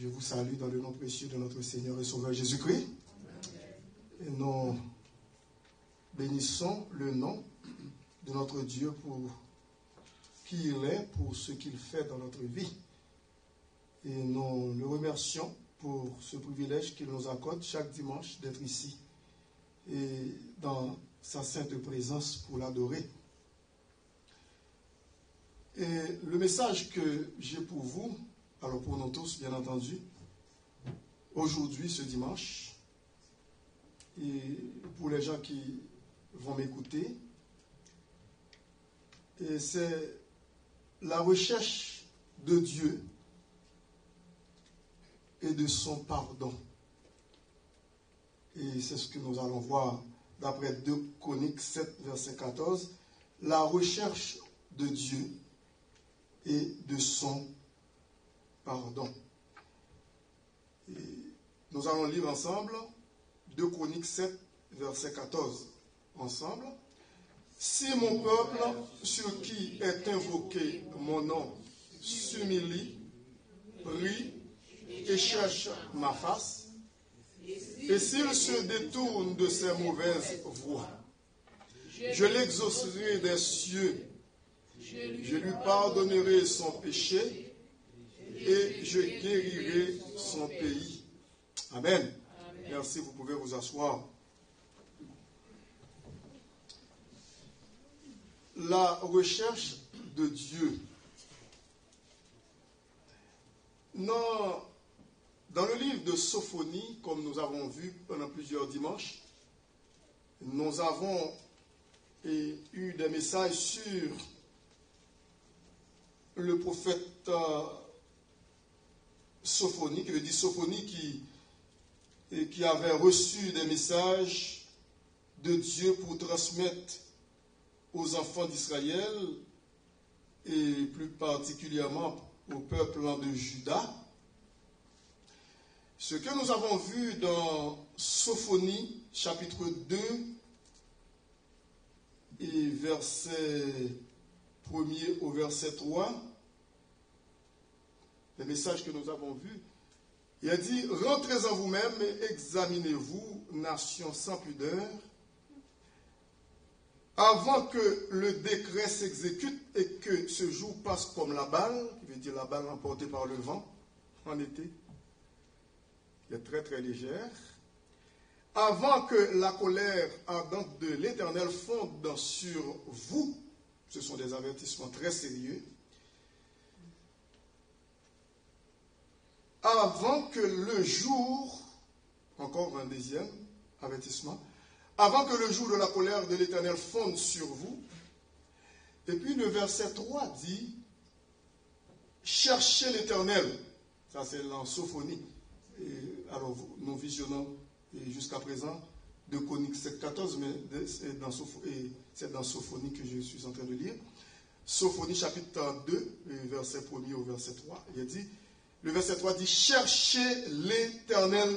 Je vous salue dans le nom précieux de notre Seigneur et Sauveur Jésus-Christ. Et nous bénissons le nom de notre Dieu pour qui il est, pour ce qu'il fait dans notre vie. Et nous le remercions pour ce privilège qu'il nous accorde chaque dimanche d'être ici et dans sa sainte présence pour l'adorer. Et le message que j'ai pour vous, alors pour nous tous bien entendu, aujourd'hui, ce dimanche, et pour les gens qui vont m'écouter, c'est la recherche de Dieu et de son pardon. Et c'est ce que nous allons voir d'après 2 Chroniques 7, verset 14, la recherche de Dieu et de son pardon. Et nous allons lire ensemble 2 Chroniques 7, verset 14. Ensemble. Si mon peuple, sur qui est invoqué mon nom, s'humilie, prie et cherche ma face, et s'il se détourne de ses mauvaises voies, je l'exaucerai des cieux, je lui pardonnerai son péché et je guérirai son pays. Amen. Merci, vous pouvez vous asseoir. La recherche de Dieu. Dans le livre de Sophonie, comme nous avons vu pendant plusieurs dimanches, nous avons eu des messages sur le prophète Sophonie, qui veut dire Sophonie, qui avait reçu des messages de Dieu pour transmettre aux enfants d'Israël et plus particulièrement au peuple de Juda. Ce que nous avons vu dans Sophonie, chapitre 2, et verset 1er au verset 3, les messages que nous avons vus, il a dit « Rentrez en vous-même et examinez-vous, nation sans pudeur, avant que le décret s'exécute et que ce jour passe comme la balle, qui veut dire la balle emportée par le vent en été, qui est très très légère, avant que la colère ardente de l'Éternel fonde sur vous, ce sont des avertissements très sérieux, avant que le jour, encore un deuxième avertissement, avant que le jour de la colère de l'Éternel fonde sur vous. Et puis le verset 3 dit, cherchez l'Éternel. Ça c'est en Sophonie. Alors nous visionnons jusqu'à présent 2 Chroniques 7, 14, mais c'est dans Sophonie que je suis en train de lire. Sophonie chapitre 2, verset 1er au verset 3. Il dit, le verset 3 dit, cherchez l'Éternel,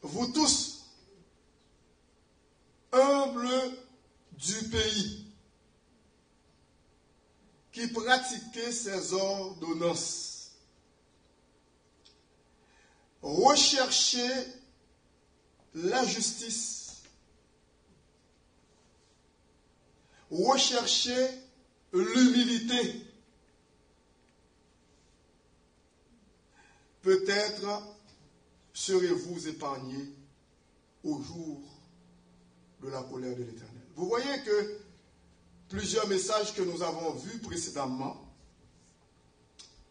vous tous, humbles du pays, qui pratiquez ses ordonnances. Recherchez la justice. Recherchez l'humilité. Peut-être serez-vous épargnés au jour de la colère de l'Éternel. Vous voyez que plusieurs messages que nous avons vus précédemment,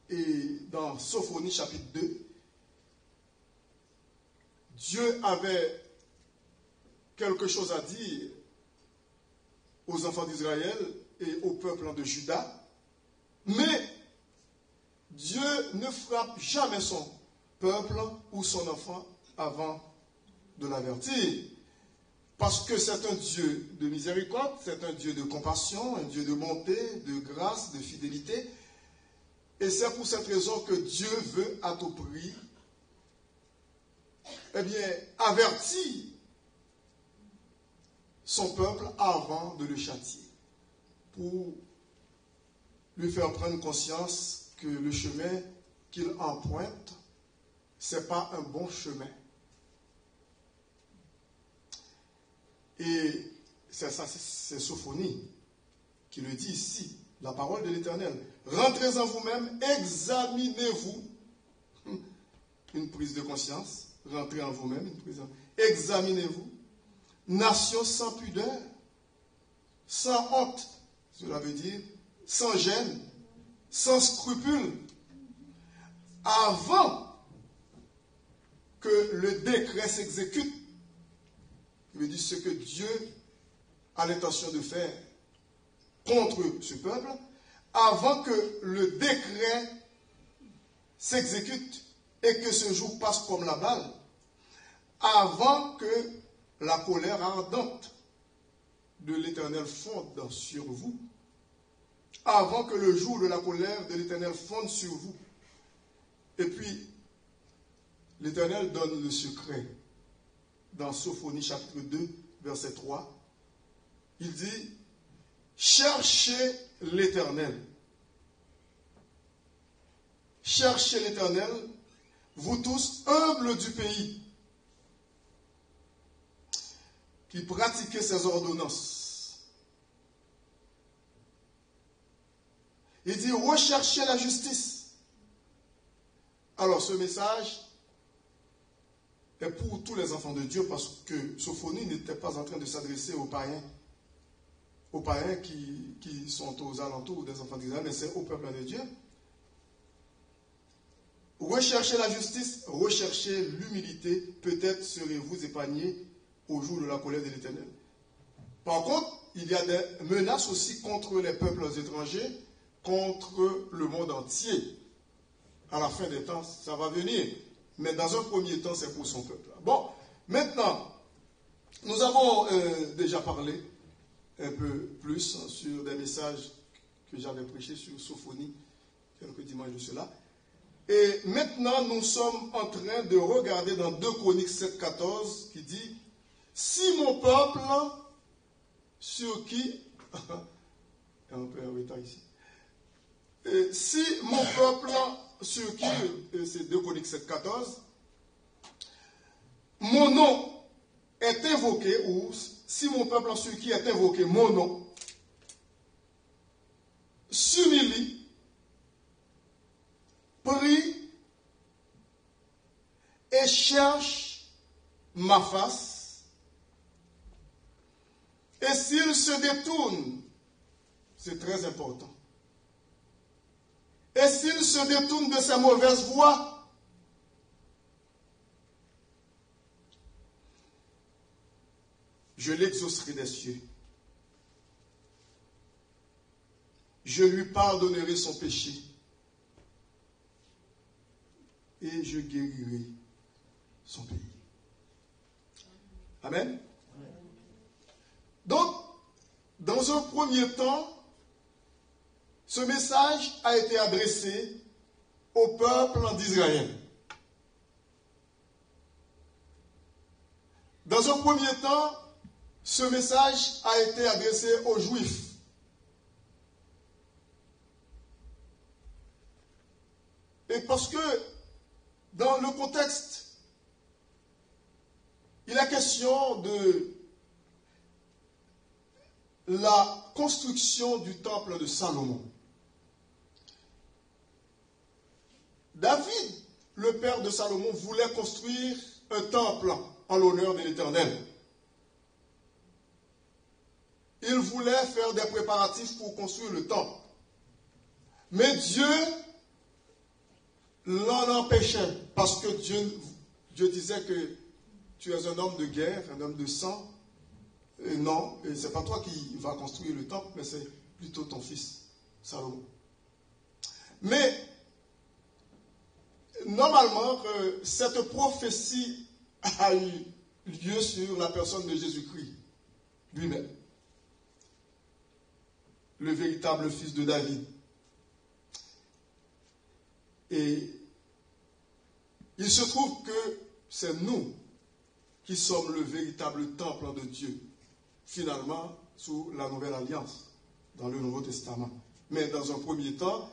et dans Sophonie chapitre 2, Dieu avait quelque chose à dire aux enfants d'Israël et au peuple de Juda, mais Dieu ne frappe jamais son peuple ou son enfant avant de l'avertir. Parce que c'est un Dieu de miséricorde, c'est un Dieu de compassion, un Dieu de bonté, de grâce, de fidélité. Et c'est pour cette raison que Dieu veut à tout prix, avertir son peuple avant de le châtier, pour lui faire prendre conscience que le chemin qu'il emprunte, ce n'est pas un bon chemin. Et c'est ça, c'est Sophonie qui le dit ici, la parole de l'Éternel. Rentrez en vous-même, examinez-vous. Une prise de conscience. Rentrez en vous-même, une prise de... Examinez-vous. Nation sans pudeur, sans honte, cela veut dire sans gêne, sans scrupule, avant que le décret s'exécute. Il veut dire ce que Dieu a l'intention de faire contre ce peuple, avant que le décret s'exécute et que ce jour passe comme la balle, avant que la colère ardente de l'Éternel fonde sur vous, avant que le jour de la colère de l'Éternel fonde sur vous. Et puis, l'Éternel donne le secret dans Sophonie chapitre 2, verset 3. Il dit, cherchez l'Éternel. Cherchez l'Éternel, vous tous humbles du pays, qui pratiquez ses ordonnances. Il dit, recherchez la justice. Alors, ce message est pour tous les enfants de Dieu, parce que Sophonie n'était pas en train de s'adresser aux païens qui sont aux alentours des enfants d'Israël, mais c'est au peuple de Dieu. Recherchez la justice, recherchez l'humilité, peut-être serez-vous épargnés au jour de la colère de l'Éternel. Par contre, il y a des menaces aussi contre les peuples étrangers, contre le monde entier. À la fin des temps, ça va venir. Mais dans un premier temps, c'est pour son peuple. Bon, maintenant, nous avons déjà parlé un peu plus sur des messages que j'avais prêchés sur Sophonie quelques dimanches de cela. Et maintenant, nous sommes en train de regarder dans 2 Chroniques 7,14 qui dit « Si mon peuple, sur qui... » un peu en retard ici. « Si mon peuple, sur qui... » c'est 2 Chroniques 7,14. « Mon nom est invoqué, ou si mon peuple sur qui est invoqué mon nom, s'humilie, prie et cherche ma face, et s'il se détourne, c'est très important, et s'il se détourne de sa mauvaise voie, je l'exaucerai des cieux. Je lui pardonnerai son péché. Et je guérirai son pays. Amen. Donc, dans un premier temps, ce message a été adressé au peuple d'Israël. Dans un premier temps, ce message a été adressé aux Juifs. Et parce que dans le contexte, il est question de la construction du temple de Salomon. David, le père de Salomon, voulait construire un temple en l'honneur de l'Éternel. Il voulait faire des préparatifs pour construire le temple. Mais Dieu l'en empêchait, parce que Dieu disait que tu es un homme de guerre, un homme de sang. Et non, ce n'est pas toi qui vas construire le temple, mais c'est plutôt ton fils, Salomon. Mais, normalement, cette prophétie a eu lieu sur la personne de Jésus-Christ lui-même, le véritable fils de David. Et il se trouve que c'est nous qui sommes le véritable temple de Dieu, finalement, sous la Nouvelle Alliance, dans le Nouveau Testament. Mais dans un premier temps,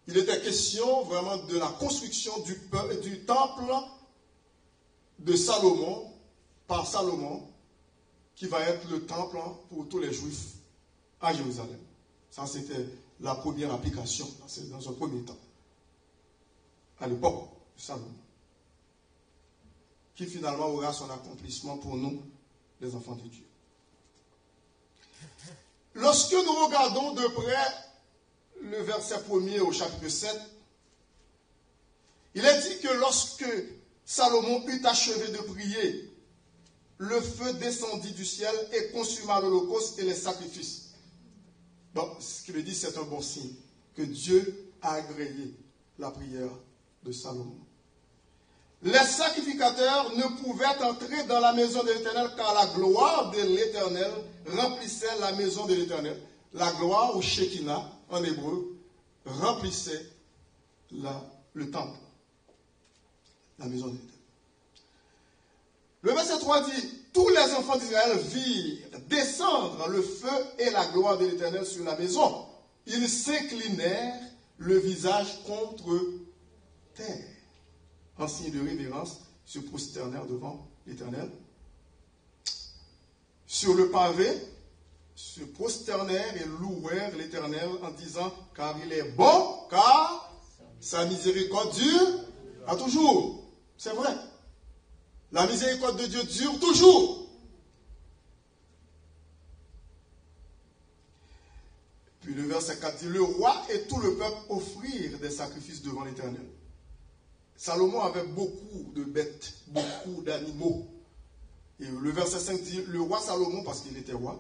il était question vraiment de la construction du temple de Salomon, par Salomon, qui va être le temple pour tous les Juifs à Jérusalem. Ça, c'était la première application, c'est dans un premier temps, à l'époque de Salomon, qui finalement aura son accomplissement pour nous, les enfants de Dieu. Lorsque nous regardons de près le verset 1er au chapitre 7, il est dit que lorsque Salomon eut achevé de prier, le feu descendit du ciel et consuma l'holocauste et les sacrifices. Donc, ce qui veut dire, c'est un bon signe, que Dieu a agréé la prière de Salomon. Les sacrificateurs ne pouvaient entrer dans la maison de l'Éternel car la gloire de l'Éternel remplissait la maison de l'Éternel. La gloire, ou Shekinah en hébreu, remplissait le temple, la maison de l'Éternel. Le verset 3 dit, tous les enfants d'Israël virent descendre le feu et la gloire de l'Éternel sur la maison. Ils s'inclinèrent le visage contre terre. En signe de révérence, se prosternèrent devant l'Éternel. Sur le pavé, se prosternèrent et louèrent l'Éternel en disant, car il est bon, car sa miséricorde dure à toujours. C'est vrai. La miséricorde de Dieu dure toujours. Puis le verset 4 dit, le roi et tout le peuple offrirent des sacrifices devant l'Éternel. Salomon avait beaucoup de bêtes, beaucoup d'animaux. Et le verset 5 dit, le roi Salomon, parce qu'il était roi,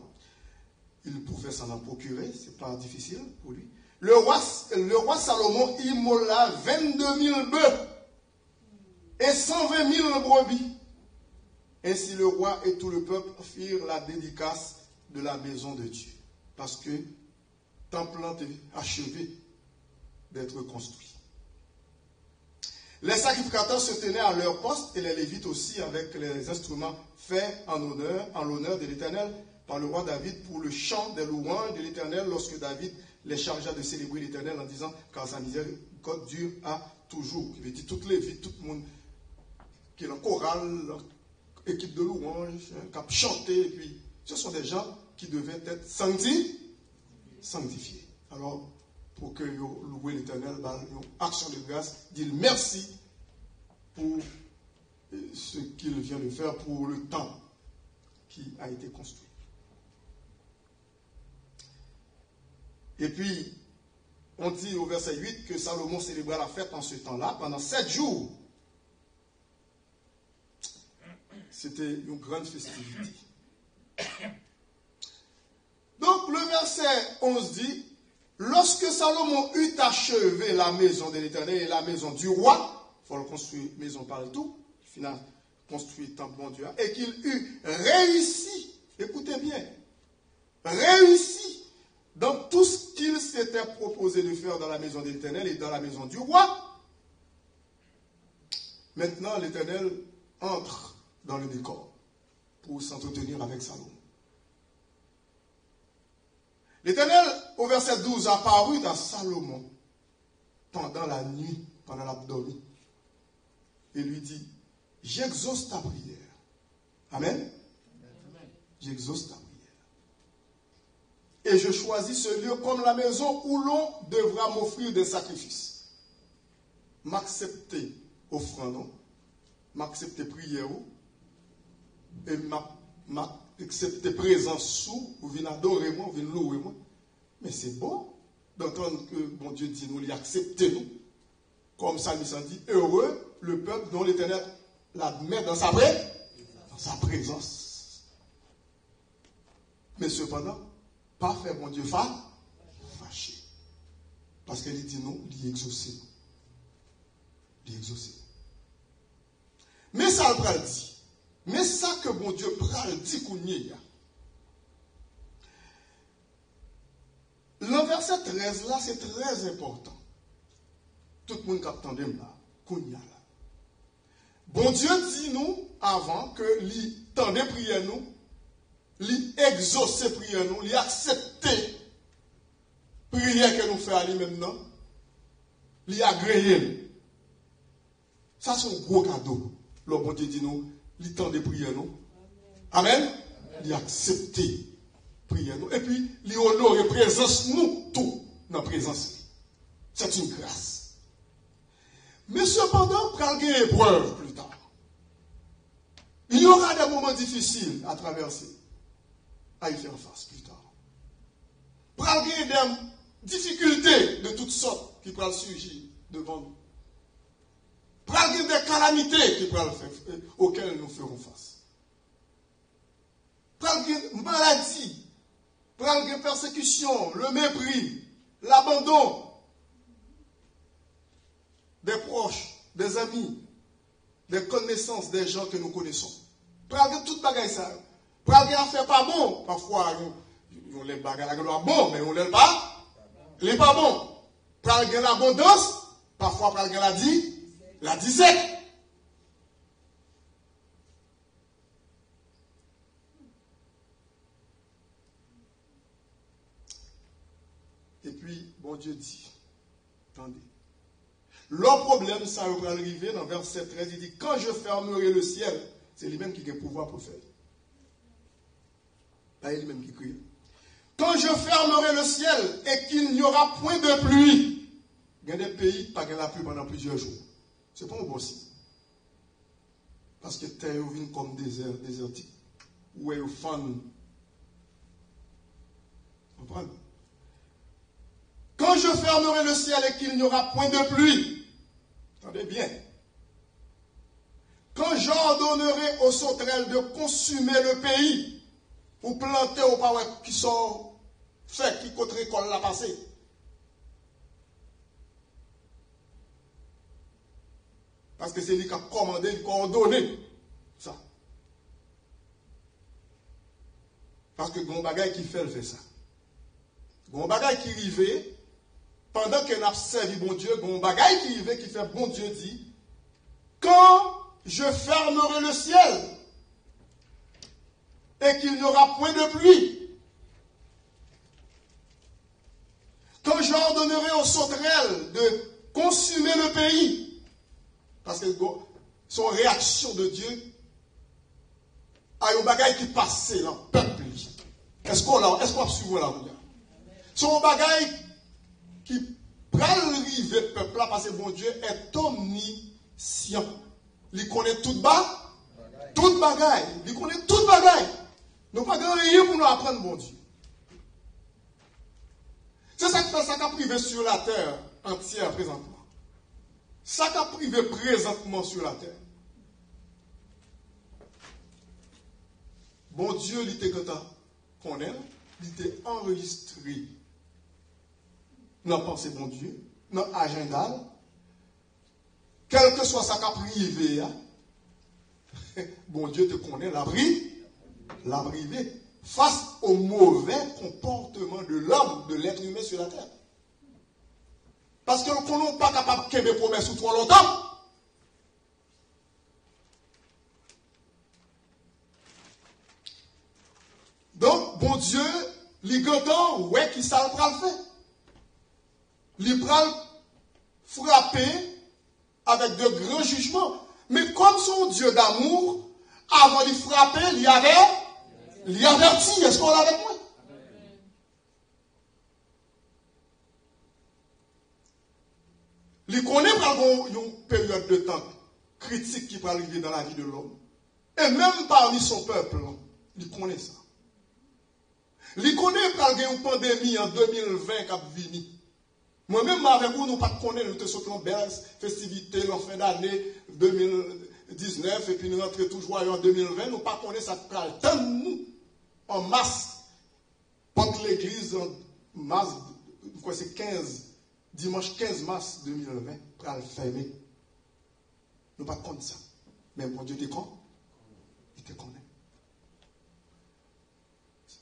il pouvait s'en en procurer, c'est pas difficile pour lui. Le roi Salomon immola 22 000 bœufs et 120 000 brebis. Ainsi le roi et tout le peuple firent la dédicace de la maison de Dieu. Parce que le temple était achevé d'être construit. Les sacrificateurs se tenaient à leur poste et les Lévites aussi avec les instruments faits en l'honneur de l'Éternel par le roi David pour le chant des louanges de l'Éternel lorsque David les chargea de célébrer l'Éternel en disant car sa miséricorde dure à toujours. Il veut dire toutes les vies, tout le monde qui est en chorale, équipe de louanges, qui a chanté, et puis ce sont des gens qui devaient être sanctifiés. Alors, pour que vous louez l'Éternel, une action de grâce, dire merci pour ce qu'il vient de faire, pour le temps qui a été construit. Et puis, on dit au verset 8 que Salomon célébrait la fête en ce temps-là, pendant 7 jours. C'était une grande festivité. Donc, le verset 11 dit, lorsque Salomon eut achevé la maison de l'Éternel et la maison du roi, il faut le construire maison partout, finalement construit temple bon Dieu, et qu'il eut réussi, écoutez bien, réussi dans tout ce qu'il s'était proposé de faire dans la maison de l'Éternel et dans la maison du roi. Maintenant, l'Éternel entre dans le décor pour s'entretenir avec Salomon. L'Éternel, au verset 12, apparut à Salomon pendant la nuit, pendant l'abdomen, et lui dit, j'exauce ta prière. Amen. J'exauce ta prière. Et je choisis ce lieu comme la maison où l'on devra m'offrir des sacrifices. M'accepter offrande, m'accepter prière, et m'accepter présence sous, ou venir adorer moi, ou venir louer moi. Mais c'est bon d'entendre que bon Dieu dit nous, il accepte nous. Comme Salmiste dit, heureux le peuple dont l'Éternel l'admet dans sa présence. Mais cependant, pas faire bon Dieu fâché. Parce qu'il dit non, il est exaucé. Il est exaucé. Mais ça le pral dit. Mais ça que bon Dieu pral dit qu'on y est. Le verset 13 là, c'est très important. Tout le monde qui attendait là, qu'on y a là. Bon Dieu dit nous avant que lui tendait prière nous, lui exaucer prière nous, lui accepter prière que nous faisons à lui maintenant. il a agréé. Ça, c'est un gros cadeau. Le bon Dieu dit nous, il temps de prier nous. Amen. Il a accepté prier nous. Et puis, il honore et présence nous, tout, dans la présence. C'est une grâce. Mais cependant, prenons une épreuve plus tard. Il y aura des moments difficiles à traverser, à y faire face plus tard. Prenons des difficultés de toutes sortes qui pourraient surgir devant nous. Prenons des calamités qui pourraient auxquelles nous ferons face. Prenons des maladies, prenons des persécutions, le mépris, l'abandon des proches, des amis, des connaissances des gens que nous connaissons. Prenons toute bagaille ça. Prenons des affaires pas bon. Parfois, on les bagailles bon, mais on les pas. Les pas bon. Prenons l'abondance. Parfois, prenons la disette. Et puis, bon Dieu dit, attendez. Le problème, ça va arriver dans verset 13, il dit, quand je fermerai le ciel, c'est lui-même qui a le pouvoir pour faire. Là, il est lui-même qui crie. Quand je fermerai le ciel et qu'il n'y aura point de pluie, il y a des pays qui n'ont pas la pluie pendant plusieurs jours. Ce n'est pas un bon signe. Parce que terre vient comme désertique. Où est le fan? Comprenez? Quand je fermerai le ciel et qu'il n'y aura point de pluie, attendez bien. Quand j'ordonnerai aux sauterelles de consumer le pays, ou planter au power qui sont faits, qui côté récolte la passé. Parce que c'est lui qui a commandé, qui a ordonné ça. Parce que mon bagage qui fait, ça. Mon bagage qui arrive, pendant qu'on a servi bon Dieu, mon bagage qui arrive, qui fait bon Dieu dit, quand je fermerai le ciel et qu'il n'y aura point de pluie, quand j'ordonnerai aux sauterelles de consumer le pays, parce que son réaction de Dieu a un bagage qui passait dans le peuple. Est-ce qu'on a suivi là? Son bagage qui prend le peuple là, parce que bon Dieu est omniscient. Il connaît tout bagaille. Il connaît tout bagaille. Nous pas rien pour nous apprendre, bon Dieu. C'est ça qui fait ça qu'a privé sur la terre entière présentement. Ça qu'a privé présentement sur la terre. Bon Dieu, il était qu'on aime, il était enregistré dans la pensée, bon Dieu, dans l'agenda. Quel que soit ça qu'a privé, bon Dieu te connaît, la privé, face au mauvais comportement de l'homme, de l'être humain sur la terre. Parce que nous n'est pas capable de faire des promesses sous trop longtemps. Donc, bon Dieu, il entend, ouais, qui ça le fait. Il prend frapper avec de grands jugements. Mais comme son Dieu d'amour, avant de frapper, il avertit. Est-ce qu'on l'a avec moi? Il connaît par une période de temps critique qui peut arriver dans la vie de l'homme. Et même parmi son peuple, il connaît ça. Il connaît par une pandémie en 2020 qui a venu. Moi-même, avec vous, nous ne connaissons pas, nous sommes en belle festivité, en fin d'année 2019, et puis nous rentrons toujours en 2020, nous ne connaissons pas ça. Tant nous, en masse, contre l'église, en masse, c'est 15, dimanche 15 mars 2020, pour le fermer. Nous ne connaissons pas ça. Mais mon Dieu, il te connaît.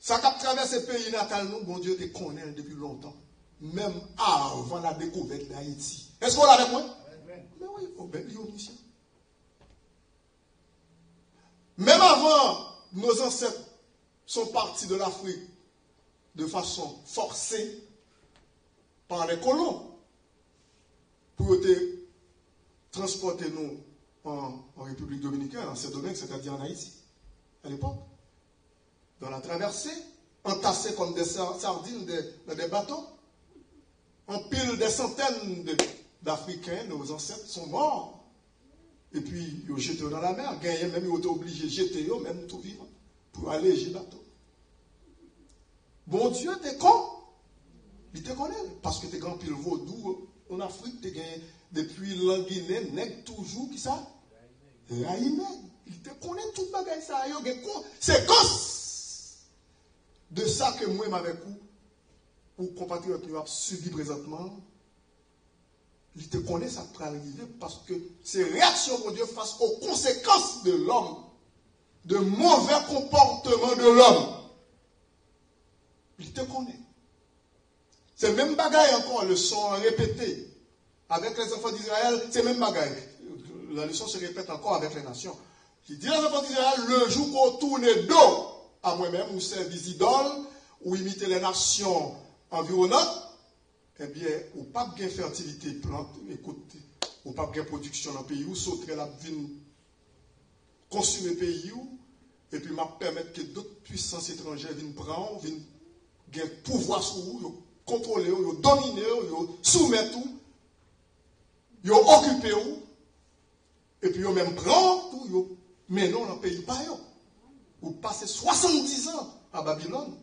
Ça qui a traversé le pays natal, nous, bon Dieu, te connaît depuis longtemps. Même avant la découverte d'Haïti. Est-ce qu'on l'a avec moi? Mais oui, oh, ben, il y a une mission. Même avant, nos ancêtres sont partis de l'Afrique de façon forcée par les colons pour te transporter nous en République dominicaine, en Saint-Domingue, c'est-à-dire en Haïti, à l'époque. Dans la traversée, entassés comme des sardines dans des bateaux. En pile des centaines d'Africains, nos ancêtres sont morts. Et puis, ils ont jeté dans la mer. Gagné, même, ils ont été obligés de jeter, même tout vivre, pour alléger le bateau. Bon Dieu, t'es con. Il te connaît. Parce que t'es grand pile vaudou. En Afrique, t'es gagné depuis la Guinée, n'est toujours, qui ça? Raïmé. Il te connaît tout le bagage ça. C'est cause de ça que moi, avec vous, ou compatriotes qui ont subi présentement, il te connaît ça pour arriver parce que c'est réaction de Dieu face aux conséquences de l'homme, de mauvais comportement de l'homme. Il te connaît. C'est même bagaille encore, le son répété. Avec les enfants d'Israël, c'est même bagaille. La leçon se répète encore avec les nations. Il dit aux enfants d'Israël, le jour qu'on tourne dos à moi-même, ou servir idoles, ou imiter les nations environnantes, eh bien, ou pas de fertilité plante, écoute, ou pas de production dans le pays, ou sauter la vie, consommer le pays, et puis m'a permettre que d'autres puissances étrangères viennent prendre, viennent gagner pouvoir sur vous, contrôler, dominer, soumettre, ils occuper, et puis ils même prendre tout, mais non, dans le pays pas. Vous passez 70 ans à Babylone,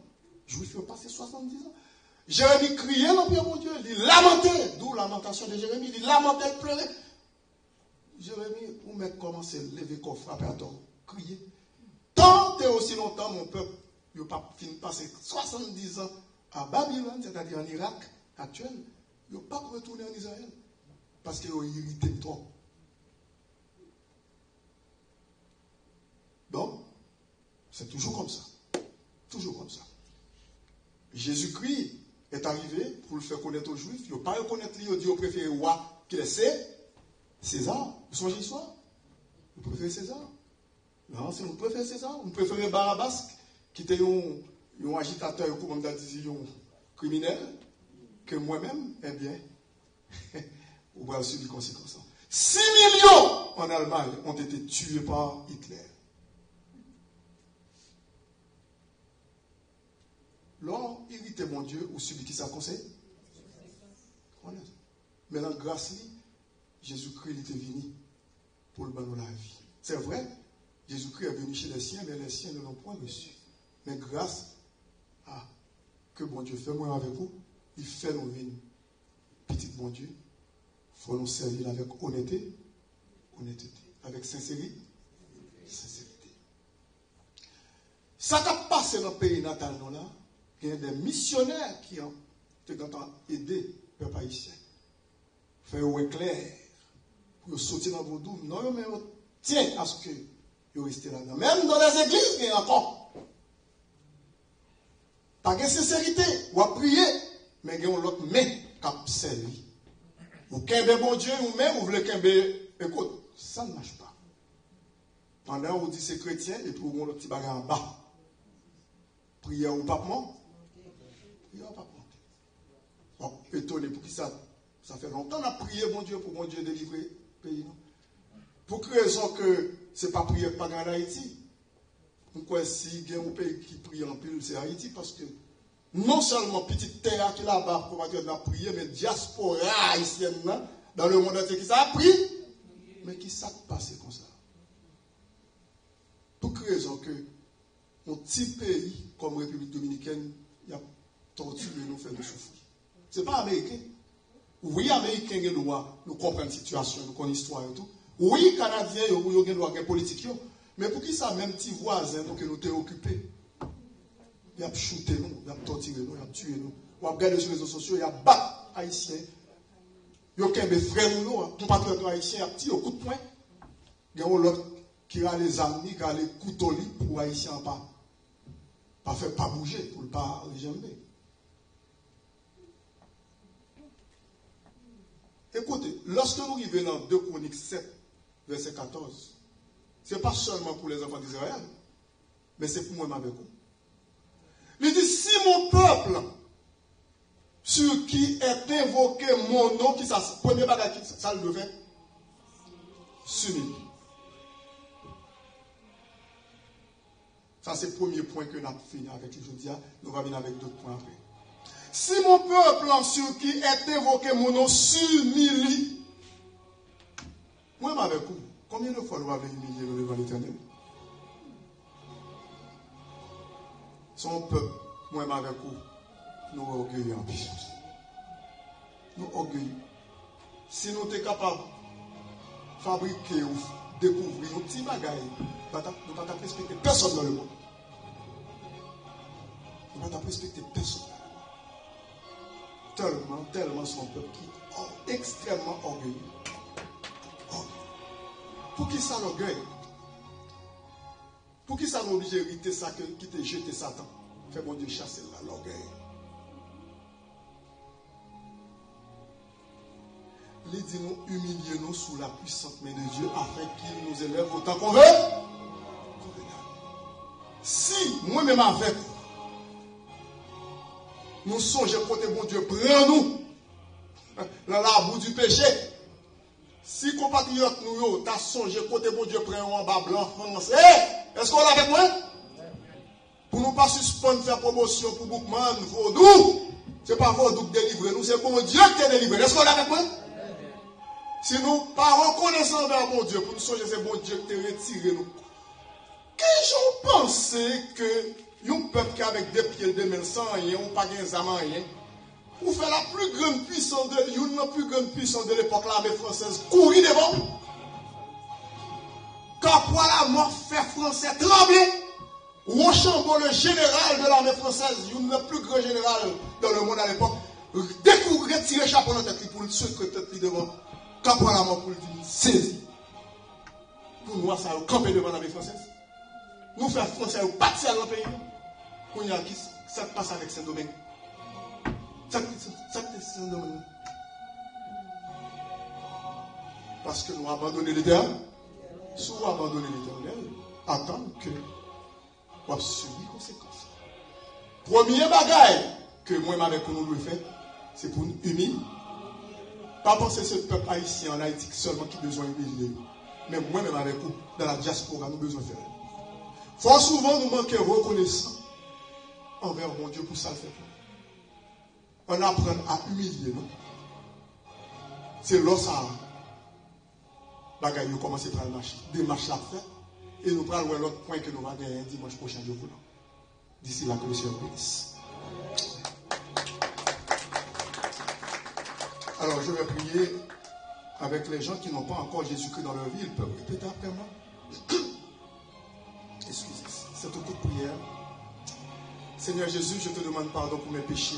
Juifs ont passé 70 ans. Jérémie criait l'Empire mon Dieu, il lamentait, d'où la lamentation de Jérémie, il lamentait, il pleurait. Jérémie, pour mettre commencer à lever, qu'on frappe à tort, crier. Tant et aussi longtemps, mon peuple, il n'a pas fini de passer 70 ans à Babylone, c'est-à-dire en Irak actuel, il n'a pas retourné en Israël, parce qu'il a irrité trop. Donc, c'est toujours comme ça. Toujours comme ça. Jésus-Christ est arrivé pour le faire connaître aux Juifs. Il n'a pas reconnaître lui, il dit au préféré roi qu'il est César. Vous songez l'histoire? Vous préférez César? Non, c'est vous préférez César. Vous préférez Barabbas, qui était un agitateur, comme on a dit, un criminel, que moi-même, eh bien, vous voyez aussi les conséquences. 6 millions en Allemagne ont été tués par Hitler. L'homme irrité mon Dieu ou celui qui s'est conseillé. Mais dans la grâce, Jésus-Christ était venu pour le bonheur de la vie. C'est vrai, Jésus-Christ est venu chez les siens, mais les siens ne l'ont point reçu. Mais grâce à que bon Dieu fait moi avec vous, il fait nos vies. Petit bon Dieu, il faut nous servir avec honnêteté, avec sincérité. Ça qui a passé dans le pays natal, nous là, il y a des missionnaires qui ont aidé le peuple haïtien. Faire clair, pour sortir dans vos douves. Non, mais tiens à ce que vous restez là-dedans. Même dans les églises, il y a encore. Pas de sincérité, ou à prier, mais il y a l'autre main qui a servi. Vous kembe bon Dieu, ou même vous voulez kembe, écoute, ça ne marche pas. Pendant vous dites c'est chrétien, et puis vous avez le petit bagage en bas. Prière ou pas mort. Prière ou pas mort. Bon, étonné pour qui ça fait longtemps qu'on a prié bon Dieu pour bon Dieu délivrer le pays. Pour quelle raison que ce n'est pas prière pas en Haïti? Pourquoi si il y a un pays qui prie en pile, c'est Haïti? Parce que non seulement petite terre qui est là-bas pour Dieu a prié, mais diaspora haïtienne dans le monde entier qui ça a prié, mais qui s'est passé comme ça? Pour quelle raison que un petit pays comme République dominicaine, il y a torturé nous fait de souffrir. Ce n'est pas américain. Oui, américain, nous comprenons la situation, nous connaissons l'histoire et tout. Oui, canadien, nous avons une politique. Mais pour qui ça, même petit voisin, que nous t'es occupé? Il a shooté nous, il a torturé nous, il a tué nous. On a regardé sur les réseaux sociaux, il a battu haïtiens. Il y a des frères, nous, compatriotes haïtiens, il a petit au coup de poing. Il y a l'autre qui a les amis, qui a les couteaux pour haïtiens pas faire pas bouger, pour ne pas rejamber. Écoutez, lorsque nous arrivons dans 2 Chroniques 7, verset 14, ce n'est pas seulement pour les enfants d'Israël, mais c'est pour moi avec vous. Il dit, si mon peuple, sur qui est invoqué mon nom, qui ça, premier bagage, ça le devait s'humilier. Ça, c'est le premier point que nous avons fini avec aujourd'hui. Nous allons venir avec d'autres points après. Si mon peuple sur qui est invoqué mon nom s'humilie, moi, avec vous, combien de fois nous avons humilié devant l'Éternel? Son peuple, moi, avec vous, nous orgueilleux en plus. Nous orgueilleux. Si nous sommes capables de fabriquer ou découvrir nos petits bagages, nous ne pouvons pas respecter personne dans le monde. Nous ne pouvons pas respecter personne dans le monde. Tellement son peuple qui est extrêmement orgueilleux. Pour qui ça l'orgueil? Pour qui ça l'oblige à éviter ça, qui te jeter Satan? Fait mon Dieu chasser l'orgueil. Il dit nous humilier nous sous la puissante main de Dieu afin qu'il nous élève autant qu'on veut. Si moi-même avec nous songeons côté bon Dieu, prends-nous dans la boue du péché. Si compatriotes nous t'as songé côté bon Dieu, prends en bas blanc, France. Est-ce qu'on l'a avec moi? Pour nous pas suspendre faire promotion pour Boukman, Vaudou. C'est pas Vaudou qui délivre nous, c'est bon Dieu qui te délivre. Est-ce qu'on l'a avec moi? Si nous pas reconnaissons envers mon Dieu, pour nous songer, c'est bon Dieu qui te retire nous. Qu'est-ce que j'en pensais que un peuple qui avec des pieds de main sans rien, ou pas de zaman rien, ou fait la plus grande puissance de l'époque, l'armée française, courir devant. Quand pour la mort fait français trembler, Rochambeau, le général de l'armée française, le plus grand général dans le monde à l'époque, découvrir, retirer le chapeau dans la tête pour le secrétaire devant. Quand pour la mort pour le saisir. Pour nous, ça a campé devant l'armée française. Nous faire français, nous bâtir dans le pays. Pour nous, ça passe avec Saint-Domingue. Ça passe Saint-Domingue. Parce que nous abandonnons l'Éternel. Si nous abandonnons l'Éternel, attendre que nous avons subi les conséquences. Premier bagage que moi avec nous devons faire, c'est pour nous humilier. Pas penser que ce peuple haïtien en Haïti seulement qui a besoin d'humilier. Mais moi-même avec vous, dans la diaspora, nous avons besoin de faire. Fort souvent, nous manquons de reconnaissance envers mon Dieu pour ça le faire. On apprend à humilier nous. C'est là ça. Bagaille, nous commençons à faire des marches à faire. Et nous prenons l'autre point que nous allons gagner dimanche prochain. D'ici là, que le Seigneur bénisse. Alors, je vais prier avec les gens qui n'ont pas encore Jésus-Christ dans leur vie. Ils peuvent répéter après moi. Excusez, c'est un coup de prière. Seigneur Jésus, je te demande pardon pour mes péchés.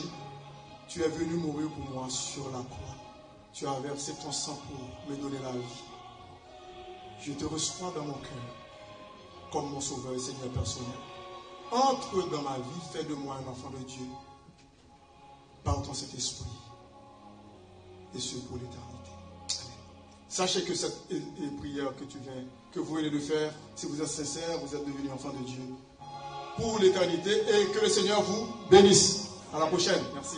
Tu es venu mourir pour moi sur la croix. Tu as versé ton sang pour me donner la vie. Je te reçois dans mon cœur comme mon sauveur et Seigneur personnel. Entre dans ma vie, fais de moi un enfant de Dieu par ton Saint-Esprit. Et ce pour l'éternité. Amen. Sachez que cette prière que vous venez de faire, si vous êtes sincère, vous êtes devenu enfant de Dieu pour l'éternité et que le Seigneur vous bénisse. À la prochaine. Merci.